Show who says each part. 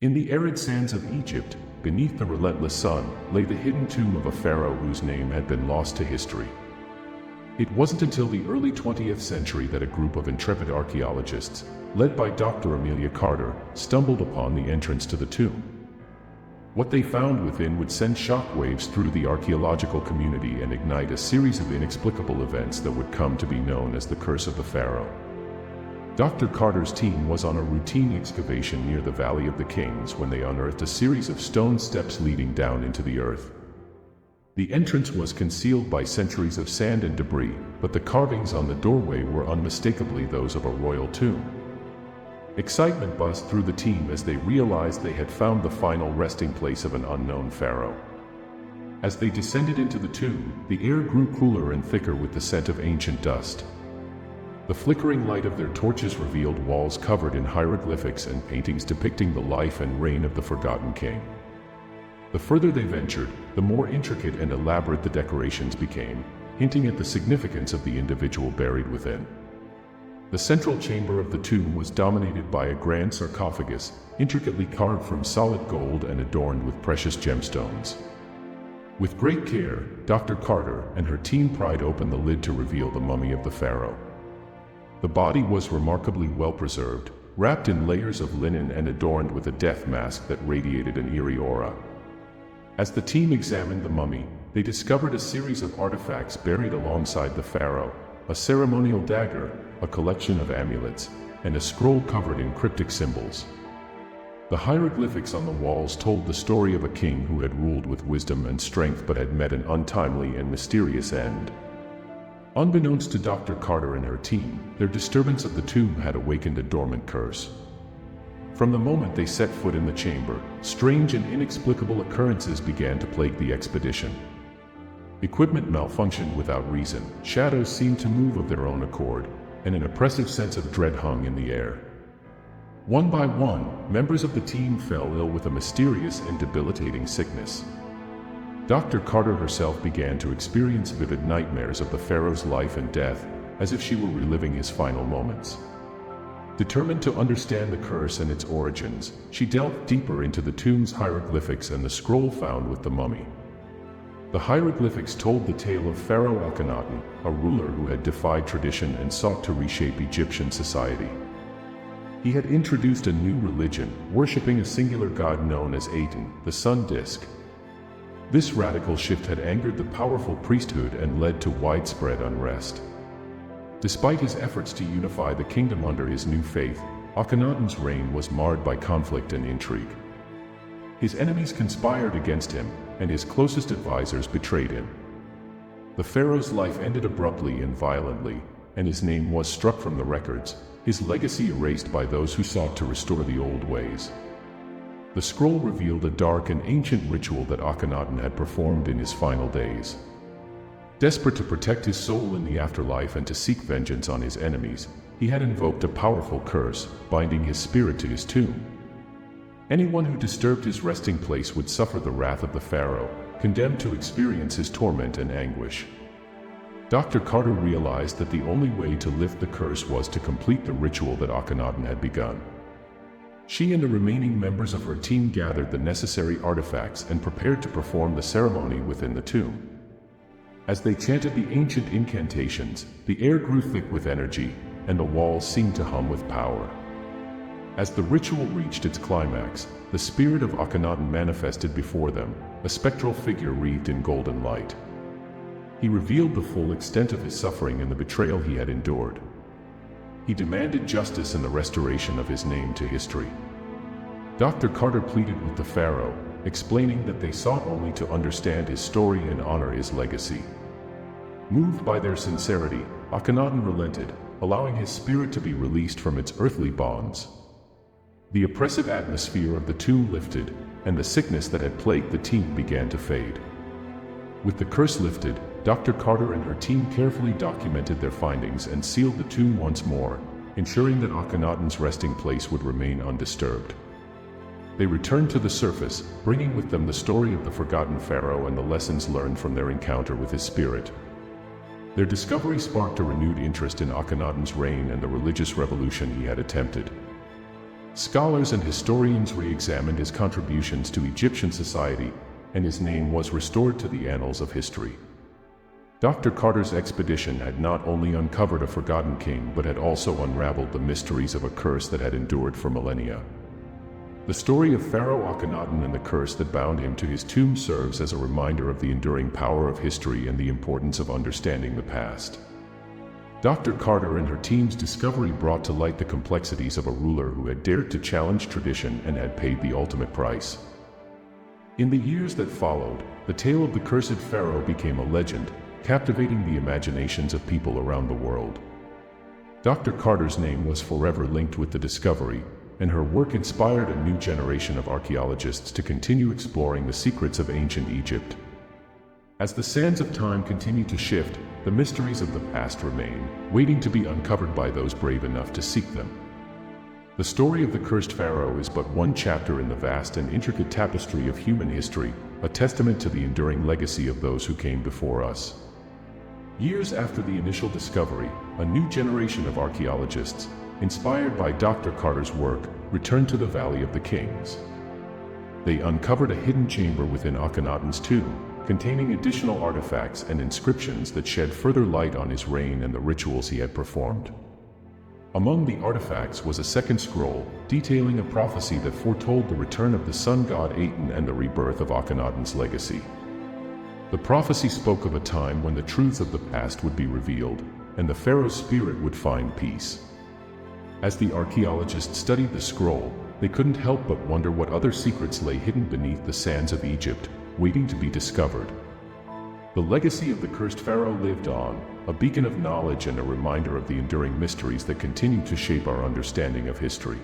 Speaker 1: In the arid sands of Egypt, beneath the relentless sun, lay the hidden tomb of a pharaoh whose name had been lost to history. It wasn't until the early 20th century that a group of intrepid archaeologists, led by Dr. Amelia Carter, stumbled upon the entrance to the tomb. What they found within would send shockwaves through the archaeological community and ignite a series of inexplicable events that would come to be known as the Curse of the Pharaoh. Dr. Carter's team was on a routine excavation near the Valley of the Kings when they unearthed a series of stone steps leading down into the earth. The entrance was concealed by centuries of sand and debris, but the carvings on the doorway were unmistakably those of a royal tomb. Excitement buzzed through the team as they realized they had found the final resting place of an unknown pharaoh. As they descended into the tomb, the air grew cooler and thicker with the scent of ancient dust. The flickering light of their torches revealed walls covered in hieroglyphics and paintings depicting the life and reign of the forgotten king. The further they ventured, the more intricate and elaborate the decorations became, hinting at the significance of the individual buried within. The central chamber of the tomb was dominated by a grand sarcophagus, intricately carved from solid gold and adorned with precious gemstones. With great care, Dr. Carter and her team pried open the lid to reveal the mummy of the pharaoh. The body was remarkably well preserved, wrapped in layers of linen and adorned with a death mask that radiated an eerie aura. As the team examined the mummy, they discovered a series of artifacts buried alongside the pharaoh: a ceremonial dagger, a collection of amulets, and a scroll covered in cryptic symbols. The hieroglyphics on the walls told the story of a king who had ruled with wisdom and strength but had met an untimely and mysterious end. Unbeknownst to Dr. Carter and her team, their disturbance of the tomb had awakened a dormant curse. From the moment they set foot in the chamber, strange and inexplicable occurrences began to plague the expedition. Equipment malfunctioned without reason, shadows seemed to move of their own accord, and an oppressive sense of dread hung in the air. One by one, members of the team fell ill with a mysterious and debilitating sickness. Dr. Carter herself began to experience vivid nightmares of the pharaoh's life and death, as if she were reliving his final moments. Determined to understand the curse and its origins, she delved deeper into the tomb's hieroglyphics and the scroll found with the mummy. The hieroglyphics told the tale of Pharaoh Akhenaten, a ruler who had defied tradition and sought to reshape Egyptian society. He had introduced a new religion, worshipping a singular god known as Aten, the sun disk. This radical shift had angered the powerful priesthood and led to widespread unrest. Despite his efforts to unify the kingdom under his new faith, Akhenaten's reign was marred by conflict and intrigue. His enemies conspired against him, and his closest advisors betrayed him. The pharaoh's life ended abruptly and violently, and his name was struck from the records, his legacy erased by those who sought to restore the old ways. The scroll revealed a dark and ancient ritual that Akhenaten had performed in his final days. Desperate to protect his soul in the afterlife and to seek vengeance on his enemies, he had invoked a powerful curse, binding his spirit to his tomb. Anyone who disturbed his resting place would suffer the wrath of the pharaoh, condemned to experience his torment and anguish. Dr. Carter realized that the only way to lift the curse was to complete the ritual that Akhenaten had begun. She and the remaining members of her team gathered the necessary artifacts and prepared to perform the ceremony within the tomb. As they chanted the ancient incantations, the air grew thick with energy, and the walls seemed to hum with power. As the ritual reached its climax, the spirit of Akhenaten manifested before them, a spectral figure wreathed in golden light. He revealed the full extent of his suffering and the betrayal he had endured. He demanded justice and the restoration of his name to history. Dr. Carter pleaded with the pharaoh, explaining that they sought only to understand his story and honor his legacy. Moved by their sincerity, Akhenaten relented, allowing his spirit to be released from its earthly bonds. The oppressive atmosphere of the tomb lifted, and the sickness that had plagued the team began to fade. With the curse lifted, Dr. Carter and her team carefully documented their findings and sealed the tomb once more, ensuring that Akhenaten's resting place would remain undisturbed. They returned to the surface, bringing with them the story of the forgotten pharaoh and the lessons learned from their encounter with his spirit. Their discovery sparked a renewed interest in Akhenaten's reign and the religious revolution he had attempted. Scholars and historians re-examined his contributions to Egyptian society, and his name was restored to the annals of history. Dr. Carter's expedition had not only uncovered a forgotten king but had also unraveled the mysteries of a curse that had endured for millennia. The story of Pharaoh Akhenaten and the curse that bound him to his tomb serves as a reminder of the enduring power of history and the importance of understanding the past. Dr. Carter and her team's discovery brought to light the complexities of a ruler who had dared to challenge tradition and had paid the ultimate price. In the years that followed, the tale of the cursed pharaoh became a legend, captivating the imaginations of people around the world. Dr. Carter's name was forever linked with the discovery, and her work inspired a new generation of archaeologists to continue exploring the secrets of ancient Egypt. As the sands of time continue to shift, the mysteries of the past remain, waiting to be uncovered by those brave enough to seek them. The story of the cursed pharaoh is but one chapter in the vast and intricate tapestry of human history, a testament to the enduring legacy of those who came before us. Years after the initial discovery, a new generation of archaeologists, inspired by Dr. Carter's work, returned to the Valley of the Kings. They uncovered a hidden chamber within Akhenaten's tomb, containing additional artifacts and inscriptions that shed further light on his reign and the rituals he had performed. Among the artifacts was a second scroll, detailing a prophecy that foretold the return of the sun god Aten and the rebirth of Akhenaten's legacy. The prophecy spoke of a time when the truths of the past would be revealed, and the pharaoh's spirit would find peace. As the archaeologists studied the scroll, they couldn't help but wonder what other secrets lay hidden beneath the sands of Egypt, waiting to be discovered. The legacy of the cursed pharaoh lived on, a beacon of knowledge and a reminder of the enduring mysteries that continue to shape our understanding of history.